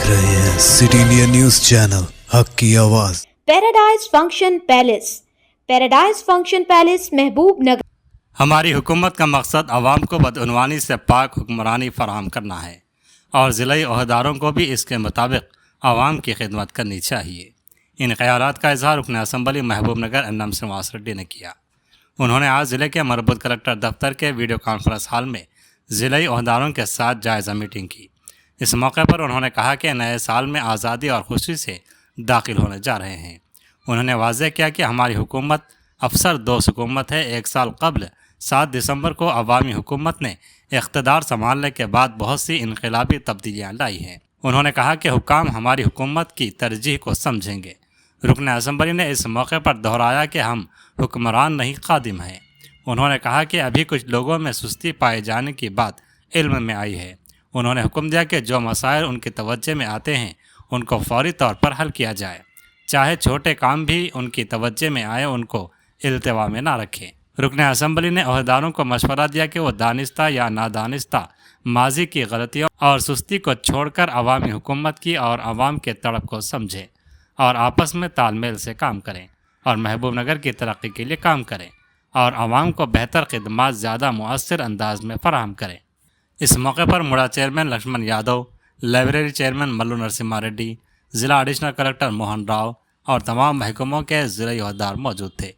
देख रहे हैं सिटी इंडिया न्यूज चैनल हक की आवाज। पैराडाइज फंक्शन पैलेस महबूब नगर। हमारी हुकूमत का मकसद आवाम को बदउनवानी से पाक हुक्मरानी फराहम करना है और ज़िले अहदेदारों को भी इसके मुताबिक आवाम की खिदमत करनी चाहिए। इन ख्यालात का इजहार रुकन असम्बली महबूब नगर एन.एम. श्रीनिवास रेड्डी ने किया। उन्होंने आज ज़िले के मरबूत कलेक्टर दफ्तर के वीडियो कॉन्फ्रेंस हॉल में ज़िले अहदेदारों के साथ जायज़ा मीटिंग की। इस मौके पर उन्होंने कहा कि नए साल में आज़ादी और खुशी से दाखिल होने जा रहे हैं। उन्होंने वाज़ेह किया कि हमारी हुकूमत अफसर दोस्त हुकूमत है। 1 साल कबल 7 दिसंबर को अवामी हुकूमत ने इख्तिदार संभालने के बाद बहुत सी इनकलाबी तब्दीलियाँ लाई हैं। उन्होंने कहा कि हुकाम हमारी हुकूमत की तरजीह को समझेंगे। रुकन असम्बली ने इस मौके पर दोहराया कि हम हुक्मरान नहीं खादिम हैं। उन्होंने कहा कि अभी कुछ लोगों में सुस्ती पाए जाने की बात इल्म में आई है। उन्होंने हुक्म दिया कि जो मसाइल उनकी तवज्जो में आते हैं उनको फौरी तौर पर हल किया जाए, चाहे छोटे काम भी उनकी तवज्जो में आए उनको इल्तिवा में ना रखें। रुकन असम्बली ने अहदेदारों को मशवरा दिया कि वो दानिस्ता या नादानिस्ता माजी की गलतियों और सुस्ती को छोड़कर अवामी हुकूमत की और अवाम के तड़प को समझें और आपस में तालमेल से काम करें और महबूब नगर की तरक्की के लिए काम करें और आवाम को बेहतर खिदमात ज़्यादा मुअस्सर अंदाज में फराहम करें। इस मौके पर मुड़ा chairman Laxman Yadav, library chairman Mallu Narasimha Reddy, ज़िला एडिशनल कलेक्टर मोहन राव और तमाम महकमों के ज़िले अहदेदार मौजूद थे।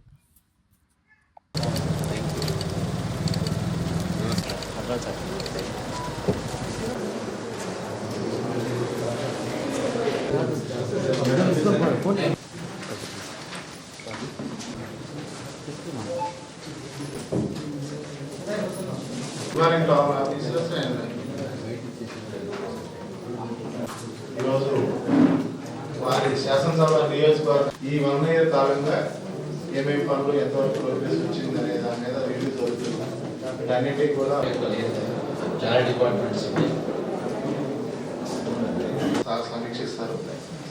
ఈరోజు వారి శాసనసభ నియోజకవర్గం ఈ 1 ఇయర్ కాలంగా ఏమేమి పనులు ఎంతవరకు ప్రోగ్రెస్ వచ్చింది అనే దాని మీద రివ్యూ జరుగుతుంది. వీటన్నిటికీ కూడా చాలా డిపార్ట్మెంట్స్ సమీక్షిస్తారు.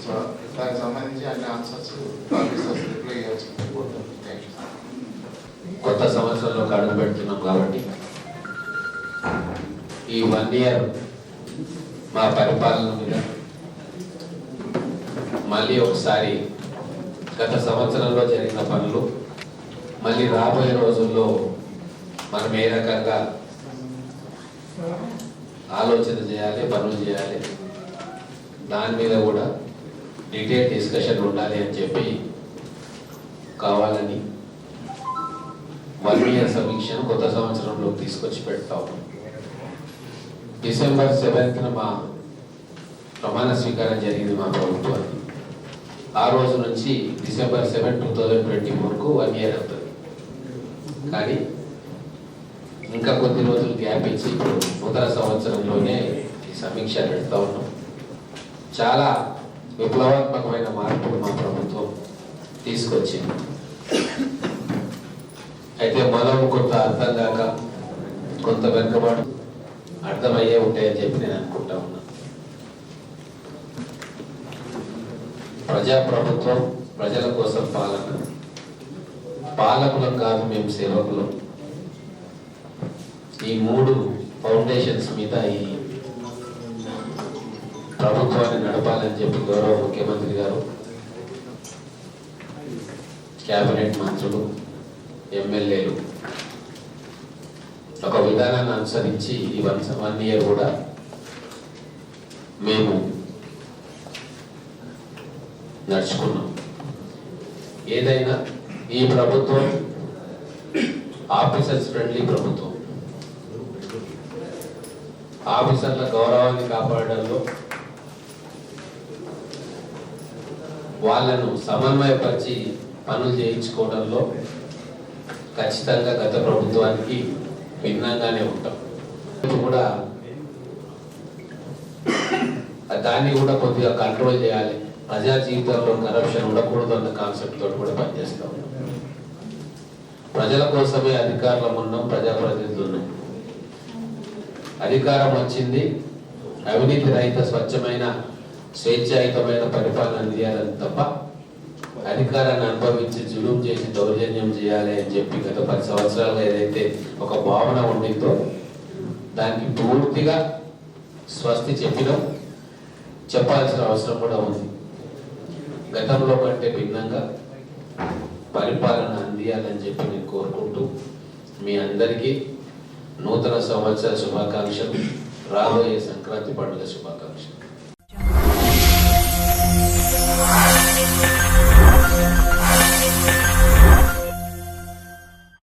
సో దానికి సంబంధించి అన్ని ఆన్సర్స్ ఆఫీసర్స్ రిప్లై చేయవచ్చు. కొత్త సంవత్సరంలో అడుగు పెడుతున్నాం కాబట్టి ఈ 1 ఇయర్ మా పరిపాలన మీద మళ్ళీ ఒకసారి గత సంవత్సరంలో జరిగిన పనులు మళ్ళీ రాబోయే రోజుల్లో మనం ఏ రకంగా ఆలోచన చేయాలి, పనులు చేయాలి, దాని మీద కూడా డీటెయిల్ డిస్కషన్ ఉండాలి అని చెప్పి కావాలని 1 ఇయర్ సమీక్షను కొత్త సంవత్సరంలో తీసుకొచ్చి పెడతాం. డిసెంబర్ 7న మా ప్రమాణ స్వీకారం జరిగింది మా ప్రభుత్వానికి. ఆ రోజు నుంచి డిసెంబర్ 7, 2024కు 1 ఇయర్ అవుతుంది. కానీ ఇంకా కొద్ది రోజులు గ్యాప్ ఇచ్చి ఇప్పుడు నూతన సంవత్సరంలోనే ఈ సమీక్ష పెడతా ఉన్నాం. చాలా విప్లవాత్మకమైన మార్పులు మా ప్రభుత్వం తీసుకొచ్చింది. అయితే మనం కొంత అర్థం కాక కొంత వెనుకబాటు అర్థమయ్యే ఉంటాయని చెప్పి నేను అనుకుంటా ఉన్నా. ప్రజాప్రభుత్వం, ప్రజల కోసం పాలన, పాలకులం కాదు మేము సేవకులం, ఈ 3 ఫౌండేషన్స్ మీద ఈ ప్రభుత్వాన్ని నడపాలని చెప్పి గౌరవ ముఖ్యమంత్రి గారు, క్యాబినెట్ మంత్రులు, ఎమ్మెల్యేలు ఒక విధానాన్ని అనుసరించి ఈ 1 ఇయర్ కూడా మేము నడుచుకున్నాం. ఏదైనా ఈ ప్రభుత్వం ఆఫీసర్స్ ఫ్రెండ్లీ ప్రభుత్వం. ఆఫీసర్ల గౌరవాన్ని కాపాడడంలో, వాళ్ళను సమన్వయపరిచి పనులు చేయించుకోవడంలో ఖచ్చితంగా గత ప్రభుత్వానికి భిన్నంగానే ఉంటాం. కూడా దాన్ని కూడా కొద్దిగా కంట్రోల్ చేయాలి, ప్రజా జీవితంలో కరప్షన్ ఉండకూడదు అన్న కాన్సెప్ట్ తోటి కూడా పనిచేస్తాం. ప్రజల కోసమే అధికారులం ఉన్నాం, ప్రజాప్రతినిధులు ఉన్నాం. అధికారం వచ్చింది, అవినీతి రహిత స్వచ్ఛమైన స్వేచ్ఛాయుతమైన పరిపాలన అందియాలని తప్ప అధికారాన్ని అనుభవించి జులుం చేసి దౌర్జన్యం చేయాలి అని చెప్పి గత 10 సంవత్సరాలుగా ఏదైతే ఒక భావన ఉండిందో దానికి పూర్తిగా స్వస్తి చెప్పినాం. చెప్పాల్సిన అవసరం కూడా ఉంది. గతంలో కంటే భిన్నంగా పరిపాలన అందియాలని చెప్పి నేను కోరుకుంటూ మీ అందరికీ నూతన సంవత్సర శుభాకాంక్షలు, రాబోయే సంక్రాంతి పండుగ శుభాకాంక్షలు.